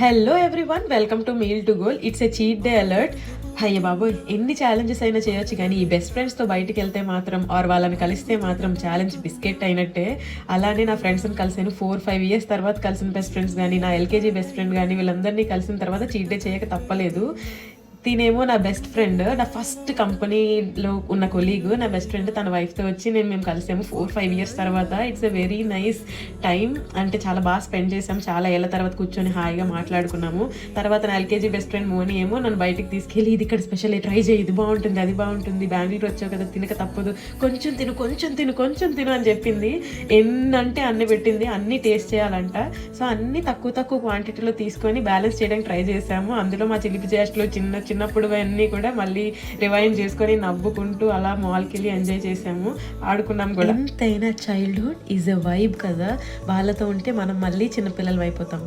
Hello everyone, welcome to meal to goal. It's a cheat day alert. అయ్య బాబోయ్, ఎన్ని challenges అయినా చేయొచ్చు, కానీ ఈ బెస్ట్ ఫ్రెండ్స్తో బయటికి వెళ్తే మాత్రం వాళ్ళని కలిస్తే మాత్రం ఛాలెంజ్ బిస్కెట్ అయినట్టే. అలానే నా ఫ్రెండ్స్ని కలిసాను 4-5 years తర్వాత కలిసిన బెస్ట్ ఫ్రెండ్స్ కానీ, నా ఎల్కేజీ బెస్ట్ ఫ్రెండ్ కానీ, వీళ్ళందరినీ కలిసిన తర్వాత చీట్ డే చేయక తప్పలేదు. తినేమో నా బెస్ట్ ఫ్రెండ్, నా ఫస్ట్ కంపెనీలో ఉన్న కొలీగ్, నా బెస్ట్ ఫ్రెండ్ తన వైఫ్తో వచ్చి మేము కలిసాము 4-5 years తర్వాత. It's a very nice time. అంటే చాలా బాగా స్పెండ్ చేసాము, చాలా ఏళ్ళ తర్వాత కూర్చొని హాయిగా మాట్లాడుకున్నాము. తర్వాత నా ఎల్కేజీ బెస్ట్ ఫ్రెండ్ మోని ఏమో నన్ను బయటికి తీసుకెళ్ళి, ఇది ఇక్కడ స్పెషల్, ట్రై చేయి, ఇది బాగుంటుంది, అది బాగుంటుంది, బెంగళూరు వచ్చావు కదా, తినక తప్పదు, కొంచెం తిను కొంచెం తిను కొంచెం తిను అని చెప్పింది. ఎన్నంటే అన్ని పెట్టింది, అన్నీ టేస్ట్ చేయాలంట. సో అన్నీ తక్కువ క్వాంటిటీలో తీసుకొని బ్యాలెన్స్ చేయడానికి ట్రై చేసాము. అందులో మా చిలిపి చేష్టలు చిన్నప్పుడు అన్నీ కూడా మళ్ళీ రివైండ్ చేసుకొని నవ్వుకుంటూ అలా మాల్కి వెళ్ళి ఎంజాయ్ చేసాము, ఆడుకున్నాం కూడా. ఎంతైనా చైల్డ్హుడ్ ఈజ్ ఎ వైబ్ కదా, వాళ్ళతో ఉంటే మనం మళ్ళీ చిన్నపిల్లలు అయిపోతాం.